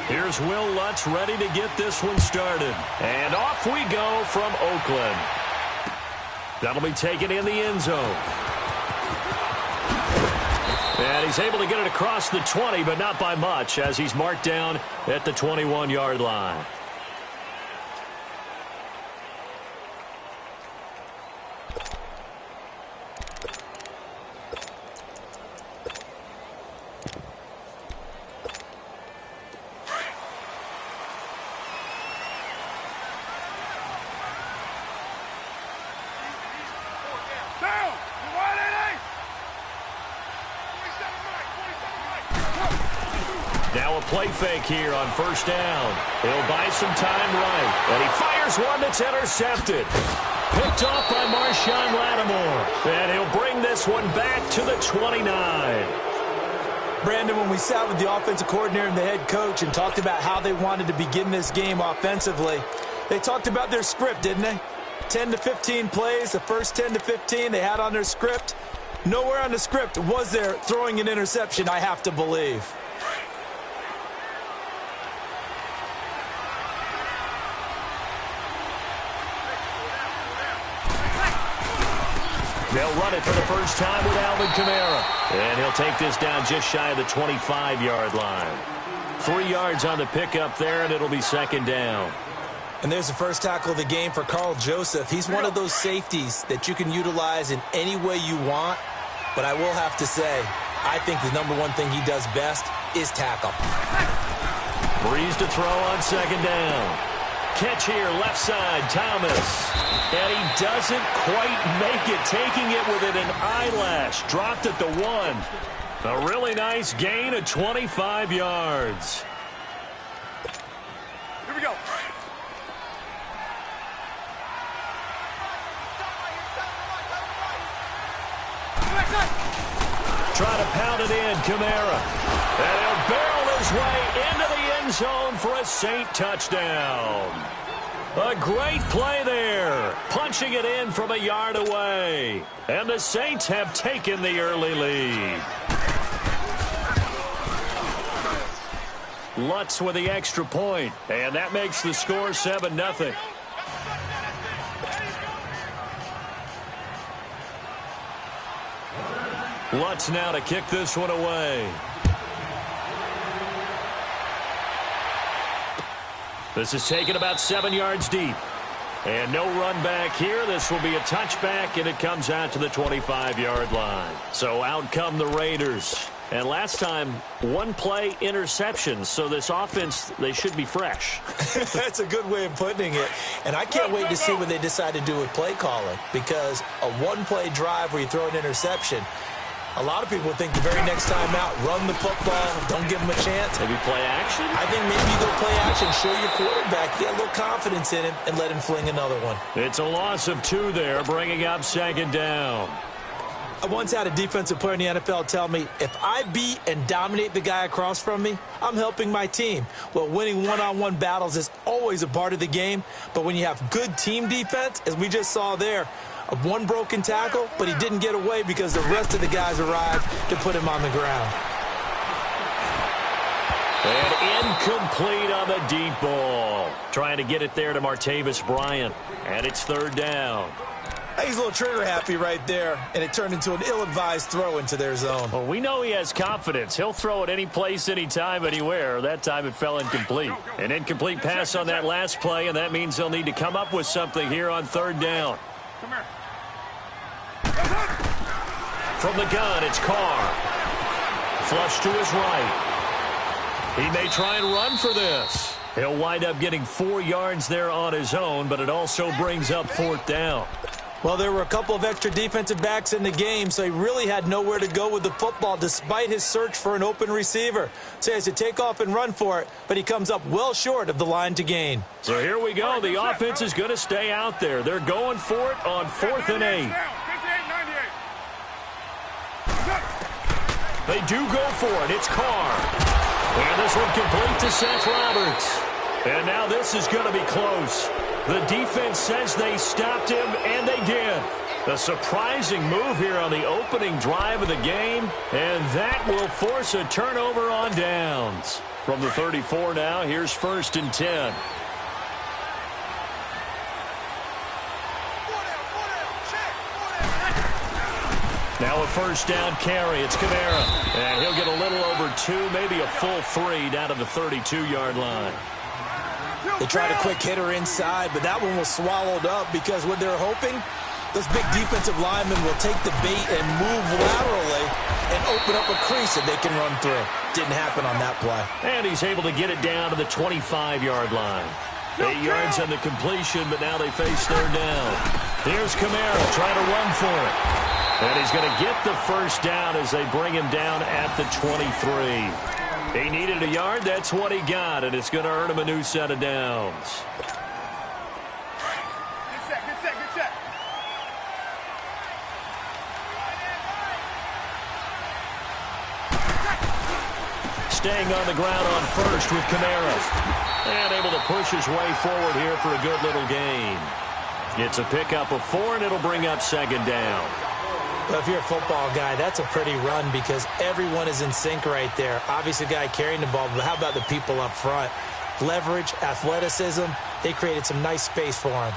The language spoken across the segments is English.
Here's Will Lutz ready to get this one started. And off we go from Oakland. That'll be taken in the end zone. And he's able to get it across the 20, but not by much, as he's marked down at the 21-yard line. Now a play fake here on first down. He'll buy some time right. And he fires one that's intercepted. Picked off by Marshawn Lattimore. And he'll bring this one back to the 29. Brandon, when we sat with the offensive coordinator and the head coach and talked about how they wanted to begin this game offensively, they talked about their script, didn't they? 10 to 15 plays, the first 10 to 15 they had on their script. Nowhere on the script was there throwing an interception, I have to believe. They'll run it for the first time with Alvin Kamara. And he'll take this down just shy of the 25-yard line. 3 yards on the pickup there, and it'll be second down. And there's the first tackle of the game for Carl Joseph. He's one of those safeties that you can utilize in any way you want. But I will have to say, I think the number one thing he does best is tackle. Breeze to throw on second down. Catch here, left side, Thomas. And he doesn't quite make it, taking it within an eyelash. Dropped at the 1. A really nice gain of 25 yards. Here we go. Try to pound it in, Kamara. And he'll barrel his way into the end zone for a Saint touchdown. A great play there. Punching it in from a yard away. And the Saints have taken the early lead. Lutz with the extra point. And that makes the score 7-0. Lutz now to kick this one away. This is taken about 7 yards deep. And no run back here. This will be a touchback, and it comes out to the 25-yard line. So out come the Raiders. And last time, one play interception. So this offense, they should be fresh. That's a good way of putting it. And I can't wait to see what they decide to do with play calling. Because a one-play drive where you throw an interception, a lot of people think the very next time out, run the football, don't give them a chance. Maybe play action? I think maybe you go play action, show your quarterback, get a little confidence in him, and let him fling another one. It's a loss of 2 there, bringing up second down. I once had a defensive player in the NFL tell me, if I beat and dominate the guy across from me, I'm helping my team. Well, winning one-on-one battles is always a part of the game, but when you have good team defense, as we just saw there, one broken tackle, but he didn't get away because the rest of the guys arrived to put him on the ground. And incomplete on the deep ball. Trying to get it there to Martavis Bryant. And it's third down. He's a little trigger happy right there, and it turned into an ill-advised throw into their zone. Well, we know he has confidence. He'll throw it any place, anytime, anywhere. That time it fell incomplete. An incomplete pass on that last play, and that means they'll need to come up with something here on third down. Come here. From the gun, it's Carr. Flush to his right. He may try and run for this. He'll wind up getting 4 yards there on his own, but it also brings up fourth down. Well, there were a couple of extra defensive backs in the game, so he really had nowhere to go with the football despite his search for an open receiver. So he has to take off and run for it, but he comes up well short of the line to gain. So here we go. The offense is going to stay out there. They're going for it on 4th and 8. They do go for it. It's Carr. And this one complete to Seth Roberts. And now this is going to be close. The defense says they stopped him, and they did. A surprising move here on the opening drive of the game, and that will force a turnover on downs. From the 34 now, here's 1st and 10. Now a 1st down carry. It's Kamara. And he'll get a little over 2, maybe a full 3 down to the 32-yard line. They tried a quick hitter inside, but that one was swallowed up because what they're hoping, those big defensive linemen will take the bait and move laterally and open up a crease that they can run through. Didn't happen on that play. And he's able to get it down to the 25-yard line. 8 yards on the completion, but now they face 3rd down. Here's Kamara trying to run for it. And he's going to get the 1st down as they bring him down at the 23. He needed a yard. That's what he got, and it's going to earn him a new set of downs. Good set. Staying on the ground on 1st with Kamara. And able to push his way forward here for a good little gain. Gets a pickup of 4, and it'll bring up 2nd down. Well, if you're a football guy, that's a pretty run because everyone is in sync right there. Obviously, the guy carrying the ball, but how about the people up front? Leverage, athleticism, they created some nice space for him.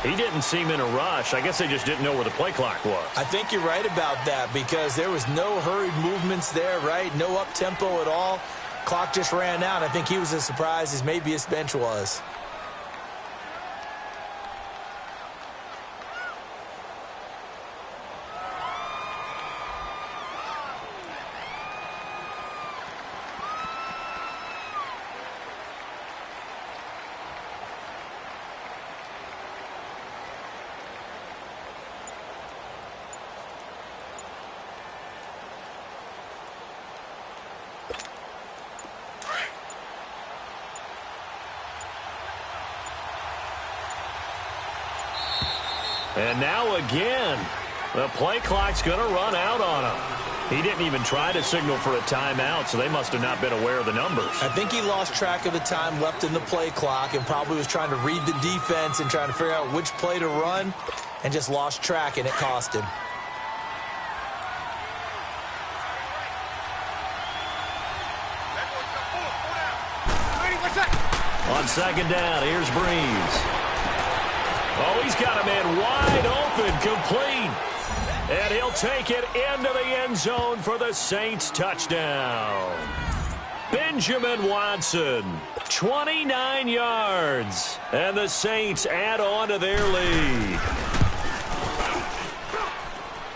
He didn't seem in a rush. I guess they just didn't know where the play clock was. I think you're right about that because there was no hurried movements there, right? No up-tempo at all. Clock just ran out. I think he was as surprised as maybe his bench was. And now again, the play clock's going to run out on him. He didn't even try to signal for a timeout, so they must have not been aware of the numbers. I think he lost track of the time left in the play clock and probably was trying to read the defense and trying to figure out which play to run and just lost track, and it cost him. On 2nd down, here's Breeze. Oh, he's got a man wide open, complete. And he'll take it into the end zone for the Saints touchdown. Benjamin Watson, 29 yards. And the Saints add on to their lead.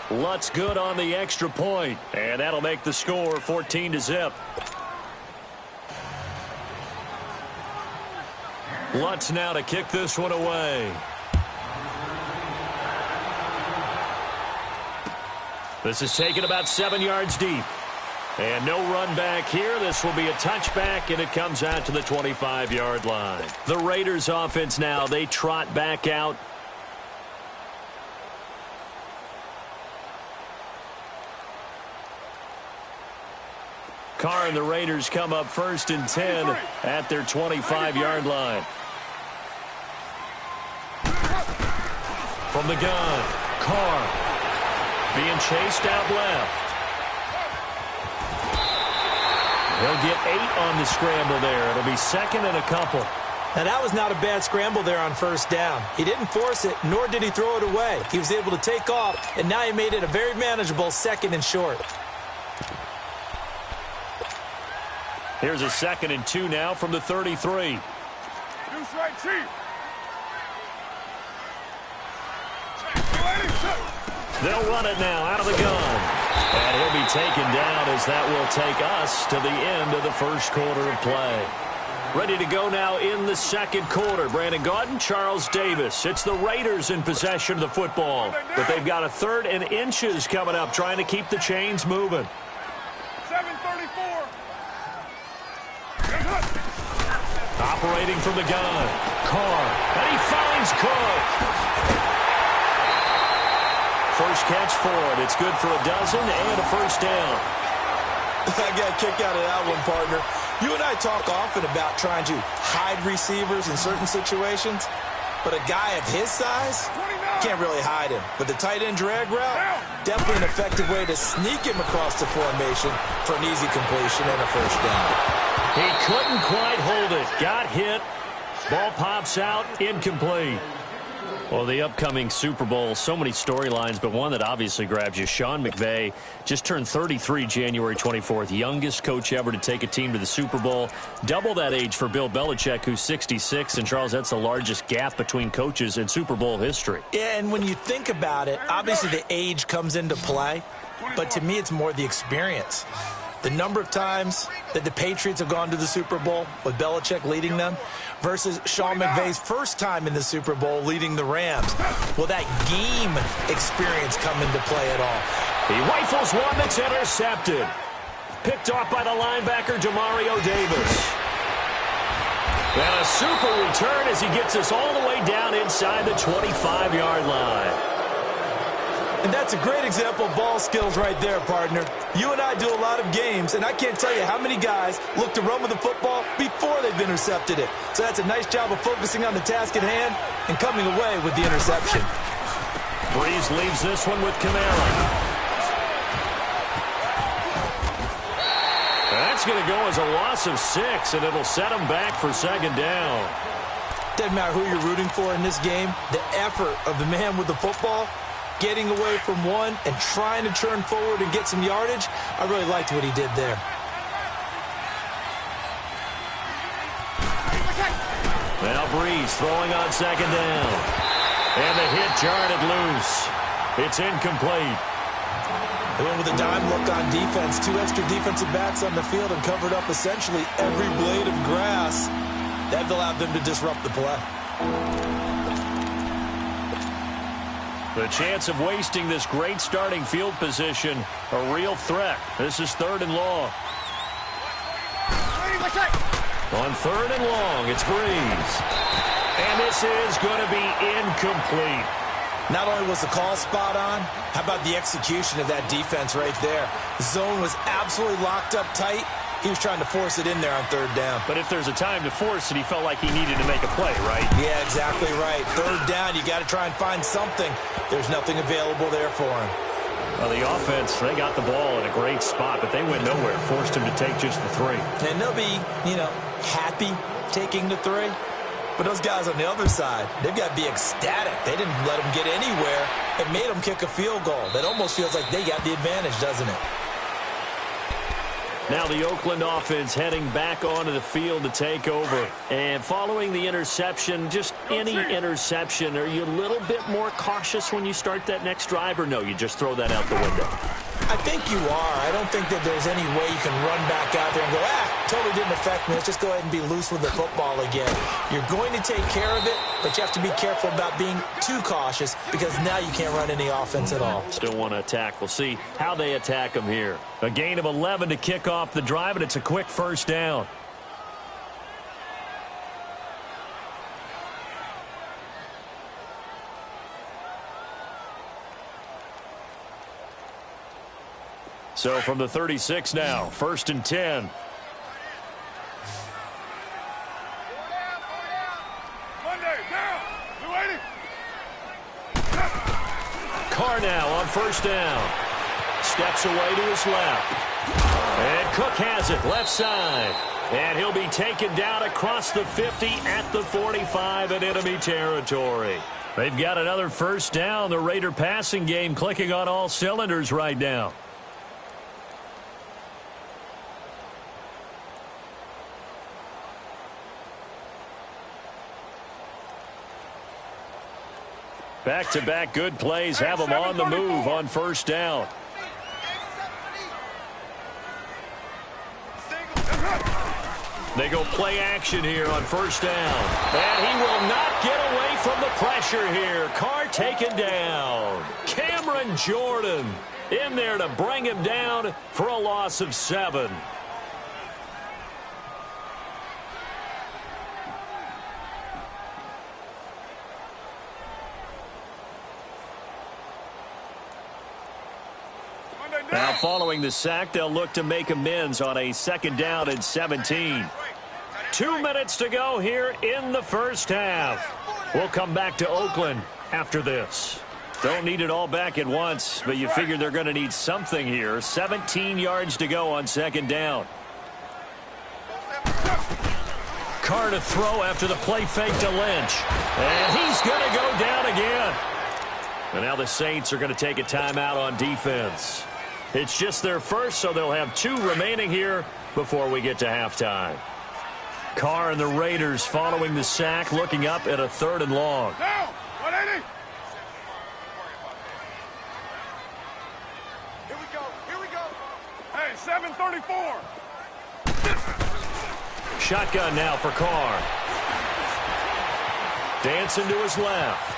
Lutz good on the extra point, and that'll make the score 14-0. Lutz now to kick this one away. This is taken about 7 yards deep. And no run back here. This will be a touchback, and it comes out to the 25-yard line. The Raiders offense now, they trot back out. Carr and the Raiders come up 1st and 10 at their 25-yard line. From the gun, Carr being chased out left. He'll get 8 on the scramble there. It'll be 2nd and a couple. Now, that was not a bad scramble there on 1st down. He didn't force it, nor did he throw it away. He was able to take off, and now he made it a very manageable 2nd and short. Here's a 2nd and 2 now from the 33. Deuce right, Chief. They'll run it now out of the gun. And he'll be taken down as that will take us to the end of the first quarter of play. Ready to go now in the second quarter. Brandon Gaudin, Charles Davis. It's the Raiders in possession of the football. But they've got a 3rd and inches coming up, trying to keep the chains moving. 7:34. Operating from the gun. Carr. And he finds Cook. First catch for it. It's good for a dozen and a first down. I got a kick out of that one, partner. You and I talk often about trying to hide receivers in certain situations, but a guy of his size can't really hide him. But the tight end drag route, definitely an effective way to sneak him across the formation for an easy completion and a first down. He couldn't quite hold it. Got hit. Ball pops out. Incomplete. Well, the upcoming Super Bowl, so many storylines, but one that obviously grabs you. Sean McVay just turned 33 January 24th. Youngest coach ever to take a team to the Super Bowl. Double that age for Bill Belichick, who's 66. And, Charles, that's the largest gap between coaches in Super Bowl history. Yeah, and when you think about it, obviously the age comes into play. But to me, it's more the experience. The number of times that the Patriots have gone to the Super Bowl with Belichick leading them versus Sean McVay's first time in the Super Bowl leading the Rams. Will that game experience come into play at all? He rifles one that's intercepted. Picked off by the linebacker, Demario Davis. And a super return as he gets us all the way down inside the 25-yard line. And that's a great example of ball skills right there, partner. You and I do a lot of games, and I can't tell you how many guys look to run with the football before they've intercepted it. So that's a nice job of focusing on the task at hand and coming away with the interception. Breeze leaves this one with Kamara. That's going to go as a loss of 6, and it'll set him back for second down. Doesn't matter who you're rooting for in this game, the effort of the man with the football, getting away from one and trying to turn forward and get some yardage, I really liked what he did there. Now Breeze throwing on second down. And the hit jarred it loose. It's incomplete. They went with a dime look on defense. 2 extra defensive backs on the field and covered up essentially every blade of grass. That allowed them to disrupt the play. The chance of wasting this great starting field position, a real threat. This is 3rd and long. On 3rd and long, it's Breeze. And this is going to be incomplete. Not only was the call spot on, how about the execution of that defense right there? The zone was absolutely locked up tight. He was trying to force it in there on 3rd down. But if there's a time to force it, he felt like he needed to make a play, right? Yeah, exactly right. 3rd down, you got to try and find something. There's nothing available there for him. Well, the offense, they got the ball in a great spot, but they went nowhere. Forced him to take just the 3. And they'll be, happy taking the 3. But those guys on the other side, they've got to be ecstatic. They didn't let them get anywhere. It made them kick a field goal. That almost feels like they got the advantage, doesn't it? Now the Oakland offense heading back onto the field to take over. And following the interception, just any interception, are you a little bit more cautious when you start that next drive, or no, you just throw that out the window? I think you are. I don't think that there's any way you can run back out there and go, totally didn't affect me. Let's just go ahead and be loose with the football again. You're going to take care of it, but you have to be careful about being too cautious because now you can't run any offense at all. Still want to attack. We'll see how they attack them here. A gain of 11 to kick off the drive, and it's a quick first down. So from the 36 now, 1st and 10. Carr now on 1st down. Steps away to his left. And Cook has it left side. And he'll be taken down across the 50 at the 45 in enemy territory. They've got another first down. The Raider passing game clicking on all cylinders right now. Back-to-back good plays have them on the move on 1st down. They go play action here on 1st down. And he will not get away from the pressure here. Carr taken down. Cameron Jordan in there to bring him down for a loss of 7. Now, following the sack, they'll look to make amends on a 2nd down and 17. 2 minutes to go here in the first half. We'll come back to Oakland after this. Don't need it all back at once, but you figure they're going to need something here. 17 yards to go on 2nd down. Carr to throw after the play fake to Lynch. And he's going to go down again. And now the Saints are going to take a timeout on defense. It's just their first, so they'll have 2 remaining here before we get to halftime. Carr and the Raiders following the sack, looking up at a 3rd and long. Down! 180! Here we go. Hey, 734. Shotgun now for Carr. Dancing to his left.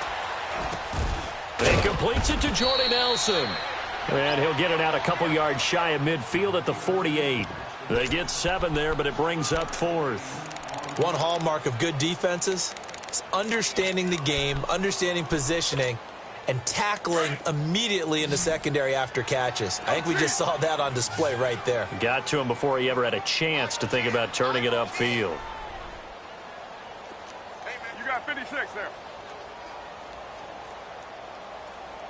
And completes it to Jordy Nelson. And he'll get it out a couple yards shy of midfield at the 48. They get 7 there, but it brings up 4th. One hallmark of good defenses is understanding the game, understanding positioning, and tackling immediately in the secondary after catches. I think we just saw that on display right there. Got to him before he ever had a chance to think about turning it upfield. Hey, man, you got 56 there.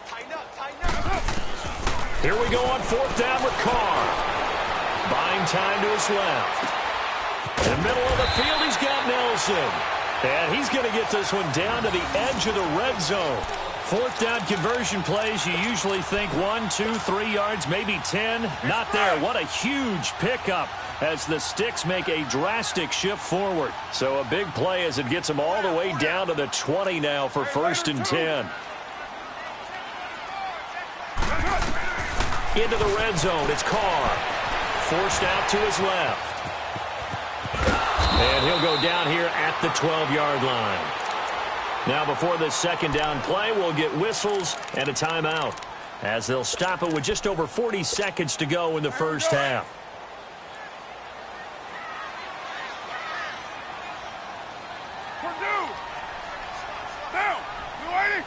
Tighten up. Here we go on 4th down with Carr. Buying time to his left. In the middle of the field, he's got Nelson. And he's going to get this one down to the edge of the red zone. 4th down conversion plays, you usually think 1, 2, 3 yards, maybe 10. Not there. What a huge pickup as the Sticks make a drastic shift forward. So a big play as it gets them all the way down to the 20 now for 1st and 10. Into the red zone, it's Carr. Forced out to his left. And he'll go down here at the 12-yard line. Now, before this 2nd down play, we'll get whistles and a timeout as they'll stop it with just over 40 seconds to go in the first half. Purdue! Down! 280!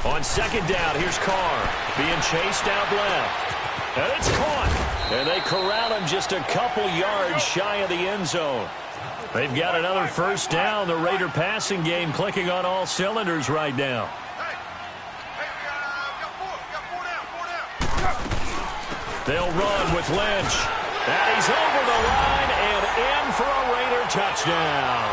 On 2nd down, here's Carr being chased out left. And it's caught. And they corral him just a couple yards shy of the end zone. They've got another 1st down. The Raider passing game clicking on all cylinders right now. They'll run with Lynch. And he's over the line and in for a Raider touchdown.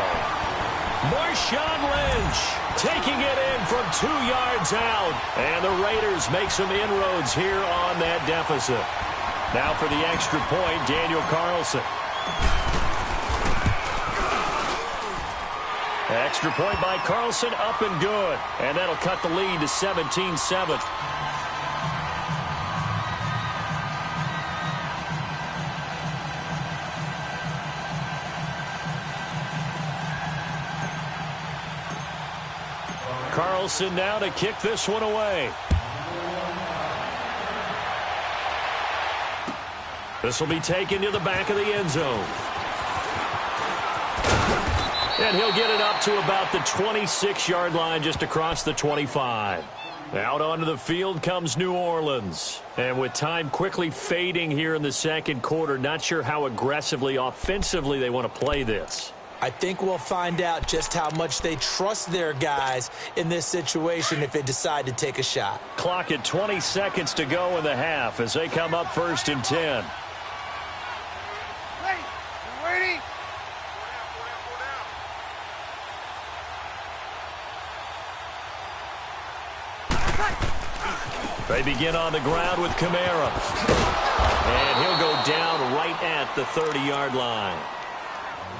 Marshawn Lynch taking it in from 2 yards out. And the Raiders make some inroads here on that deficit. Now for the extra point, Daniel Carlson. Extra point by Carlson, up and good. And that'll cut the lead to 17-7. Carlson now to kick this one away. This will be taken to the back of the end zone. And he'll get it up to about the 26-yard line, just across the 25. Out onto the field comes New Orleans. And with time quickly fading here in the 2nd quarter, not sure how aggressively, offensively they want to play this. I think we'll find out just how much they trust their guys in this situation if they decide to take a shot. Clock at 20 seconds to go in the half as they come up 1st and 10. They begin on the ground with Kamara. And he'll go down right at the 30-yard line.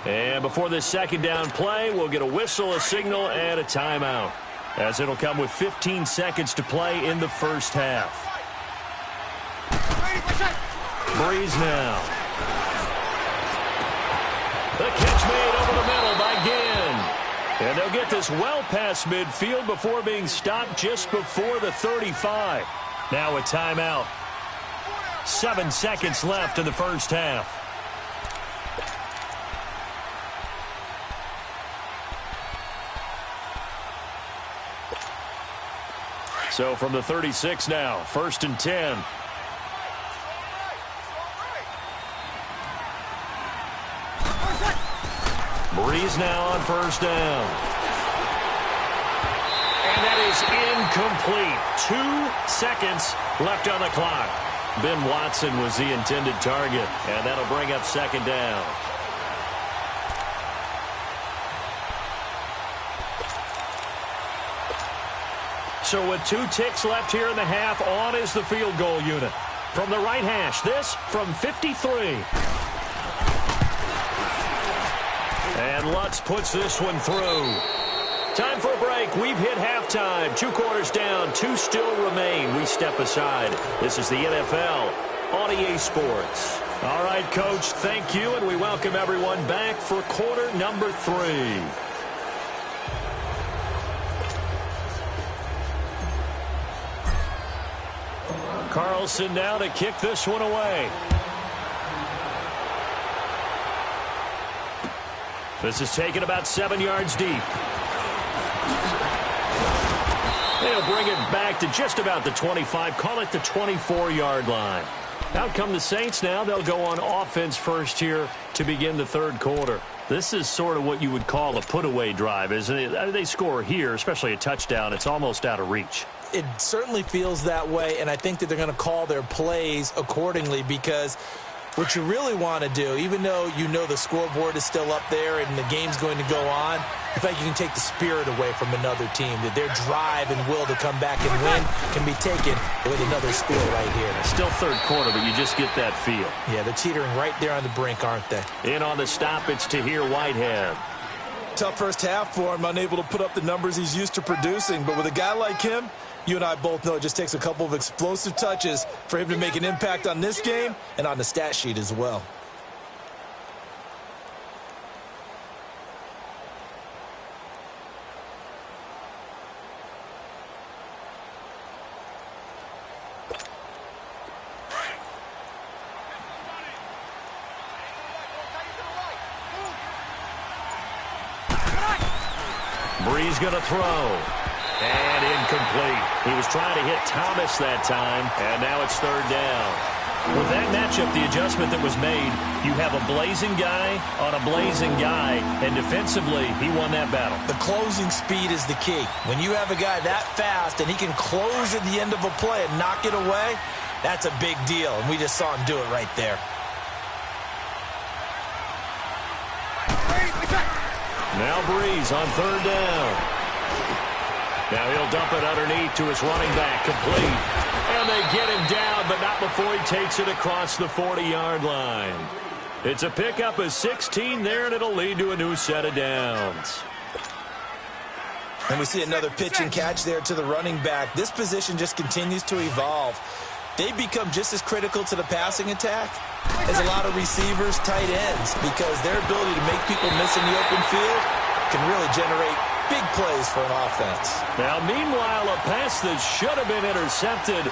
And before this 2nd down play, we'll get a whistle, a signal, and a timeout, as it'll come with 15 seconds to play in the first half. Breeze now. The catch made over the middle by Ginn. And they'll get this well past midfield before being stopped just before the 35. Now a timeout. 7 seconds left in the first half. So from the 36 now, 1st and 10. Breeze now on 1st down. And that is incomplete. 2 seconds left on the clock. Ben Watson was the intended target, and that'll bring up 2nd down. So with 2 ticks left here in the half, on is the field goal unit. From the right hash, this from 53. And Lutz puts this one through. Time for a break. We've hit halftime. 2 quarters down. 2 still remain. We step aside. This is the NFL on EA Sports. All right, Coach, thank you, and we welcome everyone back for quarter number 3. Carlson now to kick this one away. This is taken about 7 yards deep. They'll bring it back to just about the 25, call it the 24-yard line. Out come the Saints now. They'll go on offense first here to begin the 3rd quarter. This is sort of what you would call a put-away drive, isn't it? They score here, especially a touchdown. It's almost out of reach. It certainly feels that way, and I think that they're going to call their plays accordingly, because what you really want to do, even though you know the scoreboard is still up there and the game's going to go on, I think you can take the spirit away from another team, that their drive and will to come back and win can be taken with another score right here. Still 3rd quarter, but you just get that feel. Yeah, they're teetering right there on the brink, aren't they? In on the stop, it's Tahir Whitehead. Tough first half for him, unable to put up the numbers he's used to producing, but with a guy like him, you and I both know it just takes a couple of explosive touches for him to make an impact on this game and on the stat sheet as well. Breeze going to throw. And incomplete. He was trying to hit Thomas that time, and now it's 3rd down. With that matchup, the adjustment that was made, you have a blazing guy on a blazing guy, and defensively, he won that battle. The closing speed is the key. When you have a guy that fast and he can close at the end of a play and knock it away, that's a big deal, and we just saw him do it right there. Now Breeze on 3rd down. Now he'll dump it underneath to his running back, complete. And they get him down, but not before he takes it across the 40-yard line. It's a pickup of 16 there, and it'll lead to a new set of downs. And we see another pitch and catch there to the running back. This position just continues to evolve. They become just as critical to the passing attack as a lot of receivers, tight ends, because their ability to make people miss in the open field can really generate big plays for an offense. Now, meanwhile, a pass that should have been intercepted,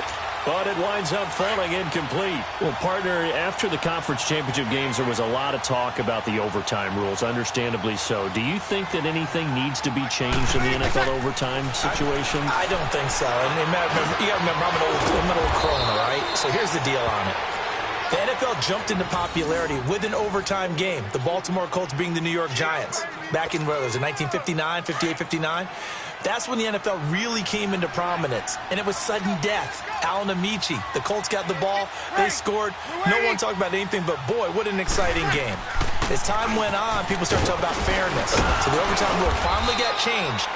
but it winds up falling incomplete. Well, partner, after the conference championship games, there was a lot of talk about the overtime rules, understandably so. Do you think that anything needs to be changed in the NFL overtime situation? I don't think so. And you got to remember, I'm an old crone, all right? So here's the deal on it. The NFL jumped into popularity with an overtime game, the Baltimore Colts being the New York Giants. Back in, what was it, 1959, 58, 59? That's when the NFL really came into prominence, and it was sudden death. Alan Amici, the Colts got the ball, they scored. No one talked about anything but, boy, what an exciting game. As time went on, people started talking about fairness. So the overtime rule finally got changed.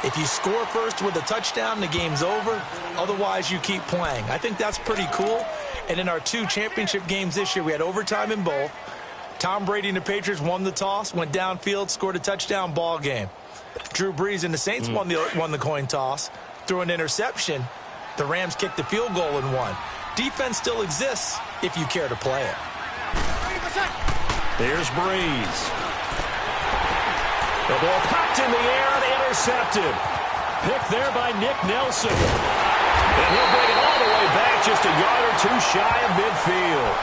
If you score first with a touchdown, the game's over. Otherwise, you keep playing. I think that's pretty cool. And in our 2 championship games this year, we had overtime in both. Tom Brady and the Patriots won the toss, went downfield, scored a touchdown, ball game. Drew Brees and the Saints won the coin toss, threw an interception. The Rams kicked the field goal and won. Defense still exists if you care to play it. Here's Brees. The ball popped in the air and intercepted. Picked there by Nick Nelson. And he'll bring it all the way back, just a yard or 2 shy of midfield.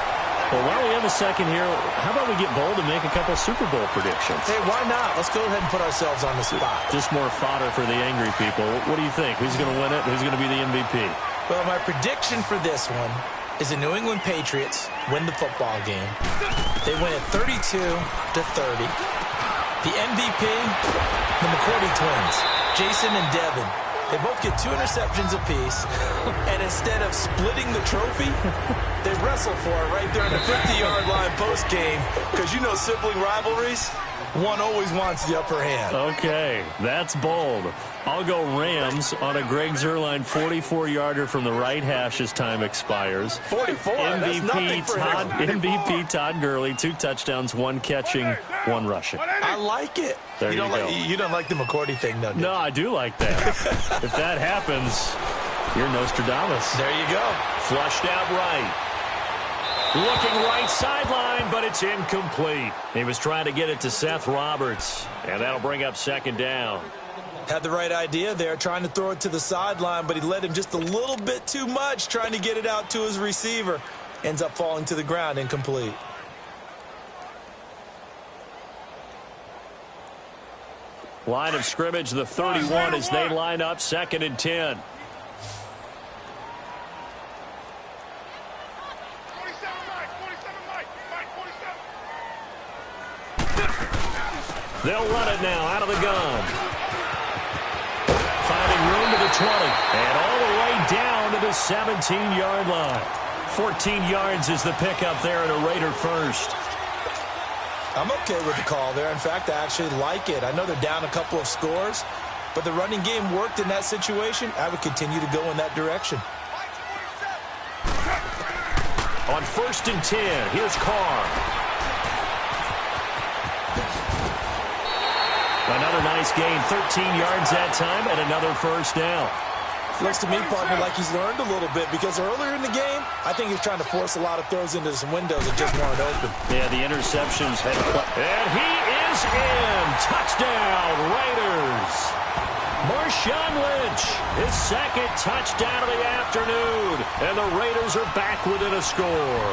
Well, while we have a second here, how about we get bold and make a couple Super Bowl predictions? Hey, why not? Let's go ahead and put ourselves on the spot. Just more fodder for the angry people. What do you think? Who's going to win it? Who's going to be the MVP? Well, my prediction for this one is the New England Patriots win the football game. They win it 32-30. The MVP, the McCourty twins, Jason and Devin. They both get 2 interceptions apiece, and instead of splitting the trophy, they wrestle for it right there on the 50-yard line post-game, because you know sibling rivalries, one always wants the upper hand. Okay, that's bold. I'll go Rams on a Greg Zuerlein 44-yarder from the right hash as time expires. 44, that's nothing for him. MVP Todd Gurley, 2 touchdowns, 1 catching, 1 rushing. I like it. There you go. You don't like the McCourty thing, though, do you? No, I do like that. If that happens, you're Nostradamus. There you go. Flushed out right. Looking right sideline, but it's incomplete. He was trying to get it to Seth Roberts, and that'll bring up second down. Had the right idea there, trying to throw it to the sideline, but he led him just a little bit too much, trying to get it out to his receiver. Ends up falling to the ground, incomplete. Line of scrimmage, the 31 as they line up, 2nd and 10. They'll run it now out of the gun. Finding room to the 20. And all the way down to the 17-yard line. 14 yards is the pickup there at a Raider first. I'm okay with the call there. In fact, I actually like it. I know they're down a couple of scores, but the running game worked in that situation. I would continue to go in that direction. On 1st and 10, here's Carr. Another nice gain, 13 yards that time, and another first down. Looks to me, partner, like he's learned a little bit, because earlier in the game, I think he's trying to force a lot of throws into some windows that just weren't open. Yeah, the interceptions had... And he is in! Touchdown, Raiders! Marshawn Lynch, his 2nd touchdown of the afternoon, and the Raiders are back within a score.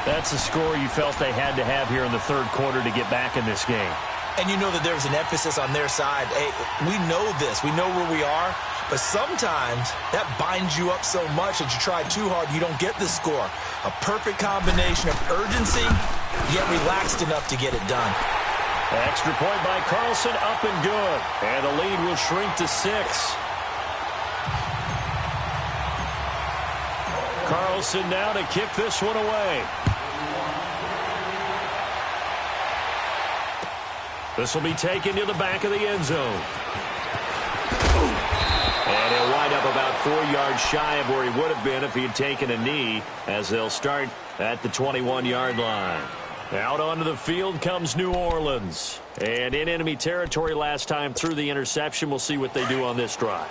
That's a score you felt they had to have here in the 3rd quarter to get back in this game. And you know that there's an emphasis on their side. Hey, we know this. We know where we are. But sometimes that binds you up so much that you try too hard, you don't get the score. A perfect combination of urgency, yet relaxed enough to get it done. Extra point by Carlson, up and good. And the lead will shrink to 6. Carlson now to kick this one away. This will be taken to the back of the end zone. And he'll wind up about 4 yards shy of where he would have been if he had taken a knee, as they'll start at the 21-yard line. Out onto the field comes New Orleans. And in enemy territory last time through the interception. We'll see what they do on this drive.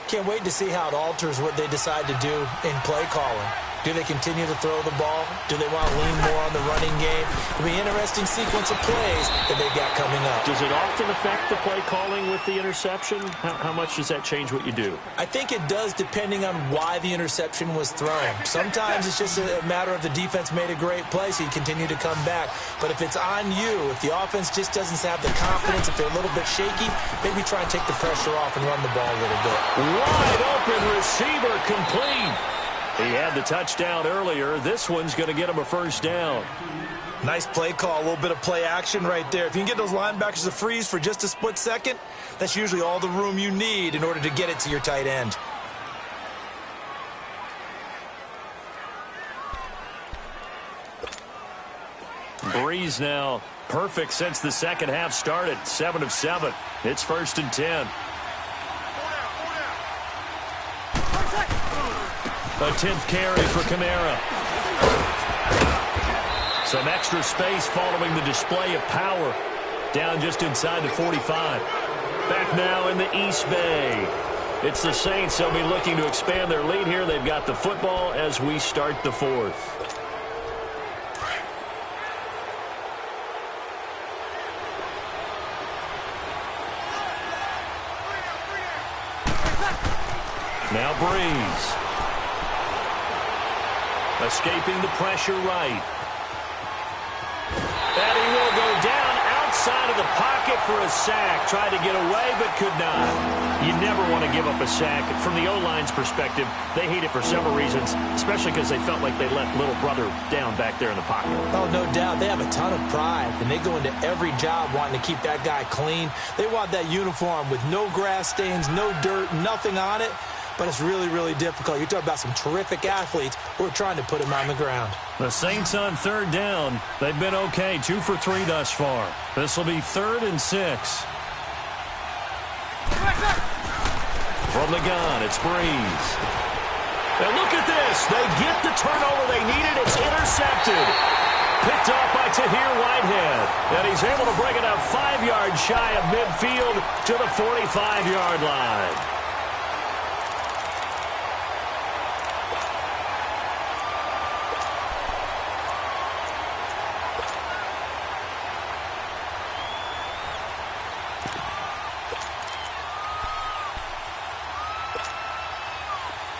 Can't wait to see how it alters what they decide to do in play calling. Do they continue to throw the ball? Do they want to lean more on the running game? It'll be an interesting sequence of plays that they've got coming up. Does it often affect the play calling with the interception? How much does that change what you do? I think it does, depending on why the interception was thrown. Sometimes it's just a matter of the defense made a great play, so you continue to come back. But if it's on you, if the offense just doesn't have the confidence, if they're a little bit shaky, maybe try and take the pressure off and run the ball a little bit. Wide open receiver, complete. He had the touchdown earlier. This one's going to get him a first down. Nice play call, a little bit of play action right there. If you can get those linebackers to freeze for just a split second, that's usually all the room you need in order to get it to your tight end. Breeze now perfect since the second half started. 7 of 7. It's 1st and 10. A 10th carry for Kamara. Some extra space following the display of power. Down just inside the 45. Back now in the East Bay. It's the Saints. They'll be looking to expand their lead here. They've got the football as we start the 4th. Now Breeze. Escaping the pressure right. And he will go down outside of the pocket for a sack. Tried to get away, but could not. You never want to give up a sack. From the O-line's perspective, they hate it for several reasons, especially because they felt like they let little brother down back there in the pocket. Oh, no doubt. They have a ton of pride, and they go into every job wanting to keep that guy clean. They want that uniform with no grass stains, no dirt, nothing on it. But it's really, really difficult. You're talking about some terrific athletes who are trying to put him on the ground. The Saints on third down. They've been okay, 2 for 3 thus far. This will be 3rd and 6. From the gun, it's Breeze. And look at this. They get the turnover they needed. It's intercepted. Picked off by Tahir Whitehead. And he's able to bring it up 5 yards shy of midfield to the 45-yard line.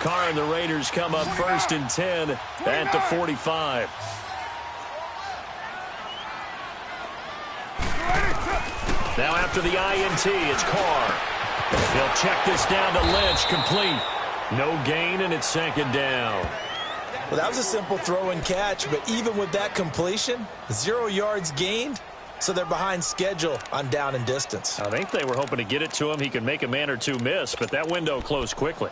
Carr and the Raiders come up 1st and 10 at the 45. Now after the INT, it's Carr. He'll check this down to Lynch, complete. No gain, and it's 2nd down. Well, that was a simple throw and catch, but even with that completion, 0 yards gained, so they're behind schedule on down and distance. I think they were hoping to get it to him. He could make a man or two miss, but that window closed quickly.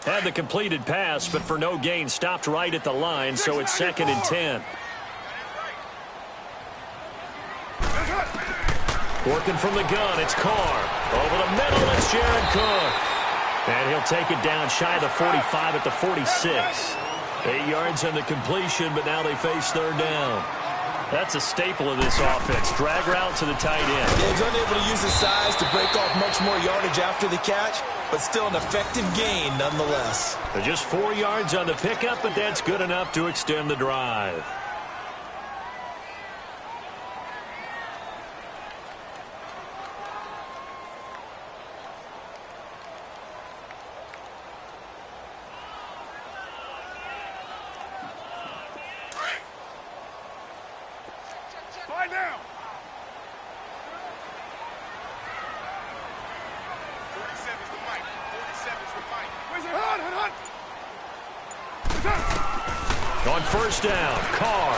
Had the completed pass, but for no gain, stopped right at the line, so it's 2nd and 10. Working from the gun, it's Carr. Over the middle, it's Jared Cook. And he'll take it down shy of the 45 at the 46. 8 yards on the completion, but now they face 3rd down. That's a staple of this offense. Drag route to the tight end. He's unable to use his size to break off much more yardage after the catch, but still an effective gain nonetheless. They're just 4 yards on the pickup, but that's good enough to extend the drive. Down. 47's the mic. 47's the mic. Where's it? On 1st down, Carr.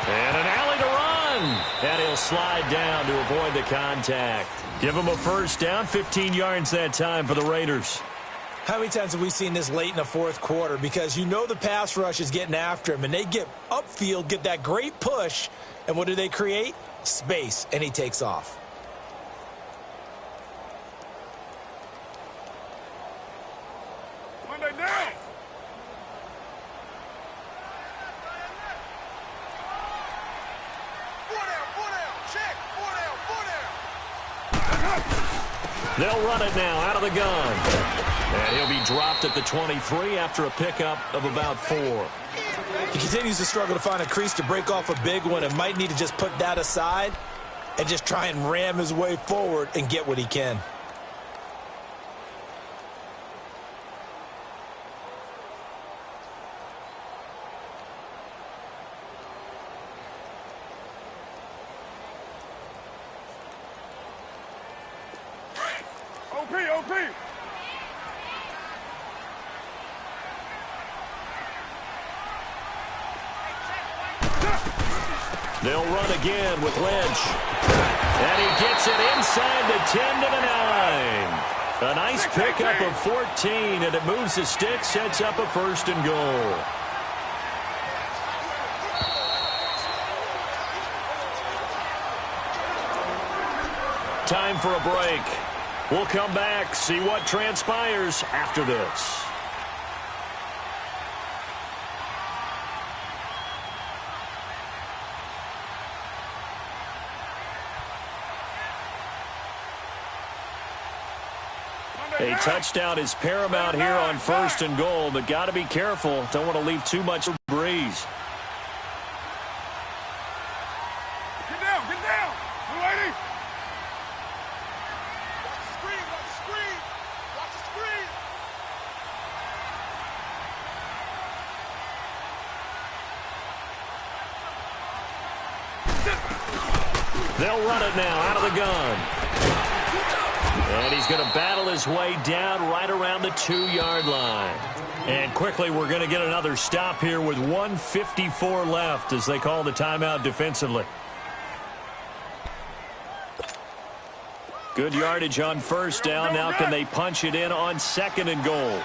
And an alley to run. And he'll slide down to avoid the contact. Give him a 1st down, 15 yards that time for the Raiders. How many times have we seen this late in the 4th quarter? Because you know the pass rush is getting after him, and they get upfield, get that great push, and what do they create? Space, and he takes off. Monday down. Check. 4 down. They'll run it now out of the gun. And he'll be dropped at the 23 after a pickup of about 4. He continues to struggle to find a crease to break off a big one and might need to just put that aside and just try and ram his way forward and get what he can. OP. They'll run again with Lynch. And he gets it inside the 10 to the 9. A nice pickup of 14, and it moves the stick, sets up a 1st and goal. Time for a break. We'll come back, see what transpires after this. Monday A touchdown is paramount here on 1st and goal, but got to be careful. Don't want to leave too much breeze. Get down, get down. New lady. Watch the screen, watch the screen. Watch the screen. They'll run it now out of the gun. And he's going to battle his way down right around the 2-yard line. And quickly we're going to get another stop here with 1:54 left as they call the timeout defensively. Good yardage on 1st down. Now can they punch it in on 2nd and goal?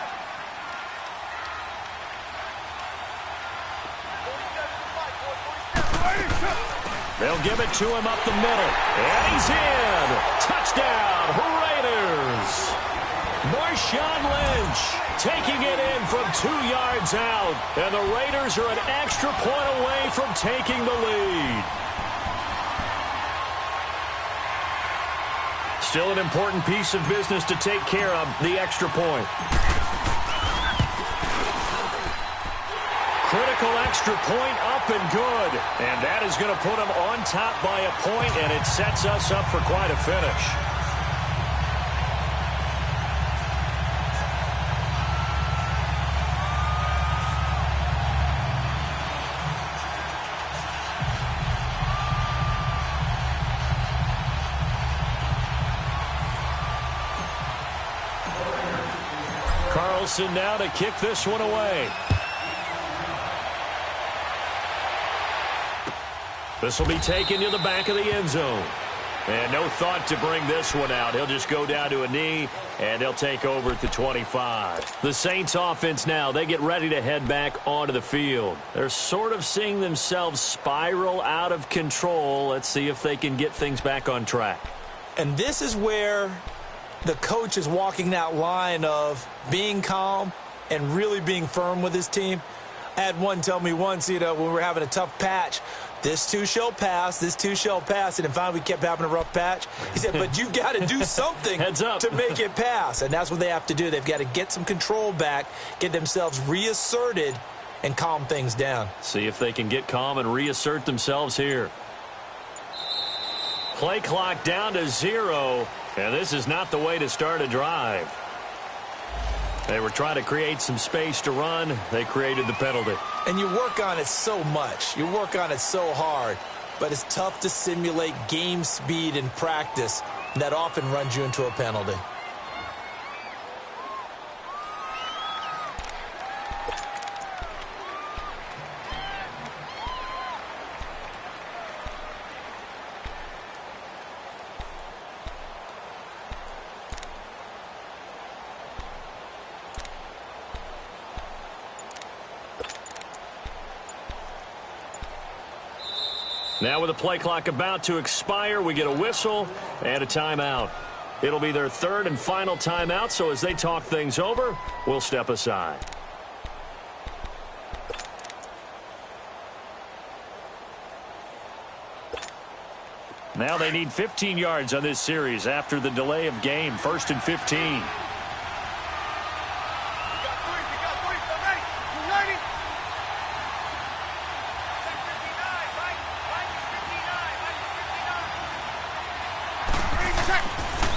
They'll give it to him up the middle. And he's in. Touchdown, Raiders. Marshawn Lynch taking it in from 2 yards out. And the Raiders are an extra point away from taking the lead. Still an important piece of business to take care of, the extra point. Critical extra point up and good. And that is going to put them on top by a point, and it sets us up for quite a finish. Carlson now to kick this one away. This will be taken to the back of the end zone. And no thought to bring this one out. He'll just go down to a knee, and they'll take over at the 25. The Saints offense now, they get ready to head back onto the field. They're sort of seeing themselves spiral out of control. Let's see if they can get things back on track. And this is where the coach is walking that line of being calm and really being firm with his team. I had one tell me once, when we were having a tough patch, this too shall pass, this too shall pass. And finally we kept having a rough patch. He said, but you've got to do something to make it pass. And that's what they have to do. They've got to get some control back, get themselves reasserted, and calm things down. See if they can get calm and reassert themselves here. Play clock down to 0, and this is not the way to start a drive. They were trying to create some space to run. They created the penalty. And you work on it so much. You work on it so hard. But it's tough to simulate game speed in practice. That often runs you into a penalty. Now with the play clock about to expire, we get a whistle and a timeout. It'll be their 3rd and final timeout, so as they talk things over, we'll step aside. Now they need 15 yards on this series after the delay of game. 1st and 15.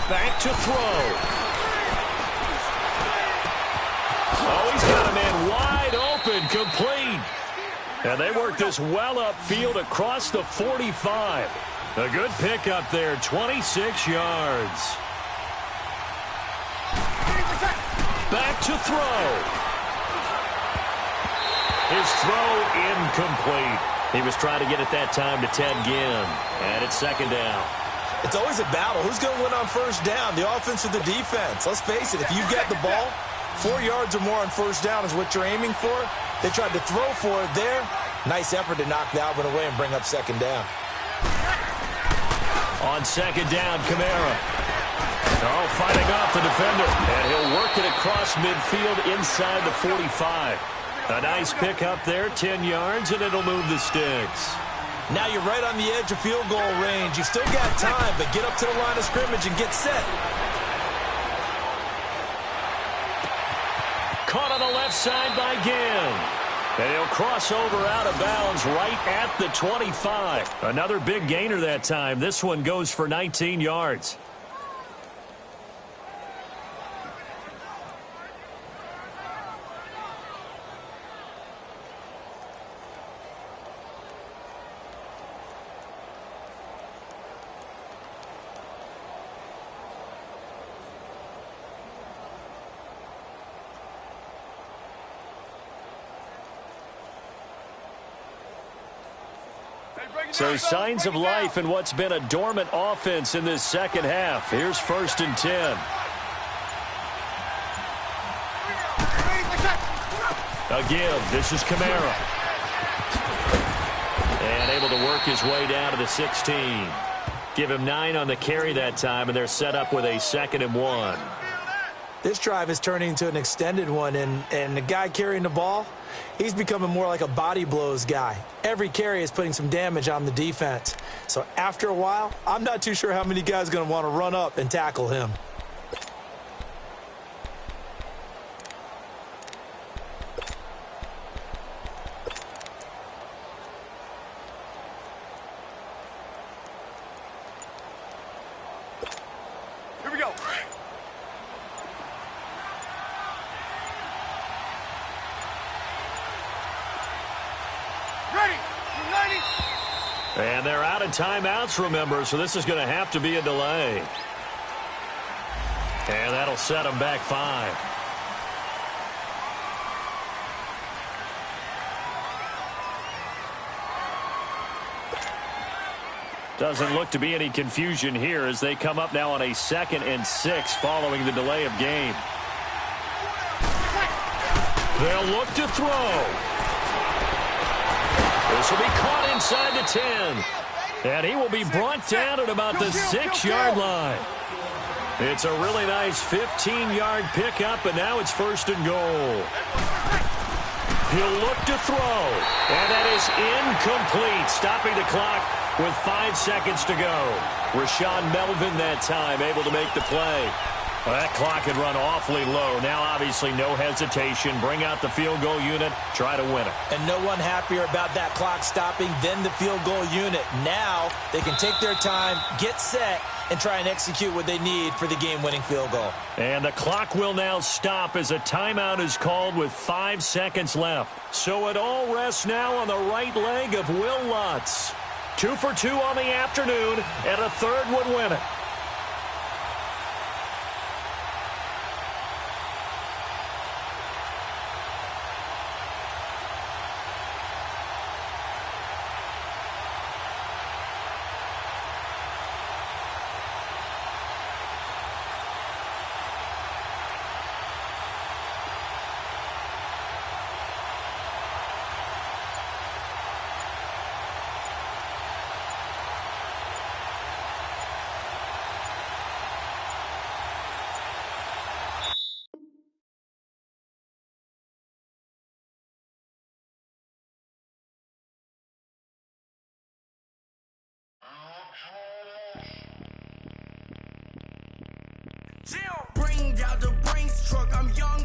Back to throw. Oh, he's got a man wide open, complete. And they work this well upfield across the 45. A good pickup there, 26 yards. Back to throw. His throw incomplete. He was trying to get it that time to Ted Ginn. And it's 2nd down. It's always a battle. Who's going to win on 1st down, the offense or the defense? Let's face it, if you've got the ball, 4 yards or more on 1st down is what you're aiming for. They tried to throw for it there. Nice effort to knock that one away and bring up 2nd down. On 2nd down, Kamara. Oh, fighting off the defender. And he'll work it across midfield inside the 45. A nice pickup there, 10 yards, and it'll move the sticks. Now you're right on the edge of field goal range. You've still got time, but get up to the line of scrimmage and get set. caught on the left side by Ginn. And he'll cross over out of bounds right at the 25. Another big gainer that time. This one goes for 19 yards. So signs of life in what's been a dormant offense in this second half. Here's 1st and 10. A give. This is Kamara. And able to work his way down to the 16. Give him 9 on the carry that time, and they're set up with a 2nd and 1. This drive is turning into an extended one, and the guy carrying the ball, he's becoming more like a body blows guy. Every carry is putting some damage on the defense. So after a while, I'm not too sure how many guys are going to want to run up and tackle him. Here we go. And they're out of timeouts, remember, so this is going to have to be a delay. And that'll set them back 5. Doesn't look to be any confusion here as they come up now on a 2nd and 6 following the delay of game. They'll look to throw. This will be caught inside the 10. And he will be brought down at about the 6-yard line. It's a really nice 15-yard pickup, and now it's 1st and goal. He'll look to throw. And that is incomplete, stopping the clock with 5 seconds to go. Rashawn Melvin that time able to make the play. Well, that clock had run awfully low. Now, obviously, no hesitation. Bring out the field goal unit. Try to win it. And no one happier about that clock stopping than the field goal unit. Now they can take their time, get set, and try and execute what they need for the game-winning field goal. And the clock will now stop as a timeout is called with 5 seconds left. So it all rests now on the right leg of Will Lutz. 2 for 2 on the afternoon, and a third would win it. Bring out the Brinks truck, I'm young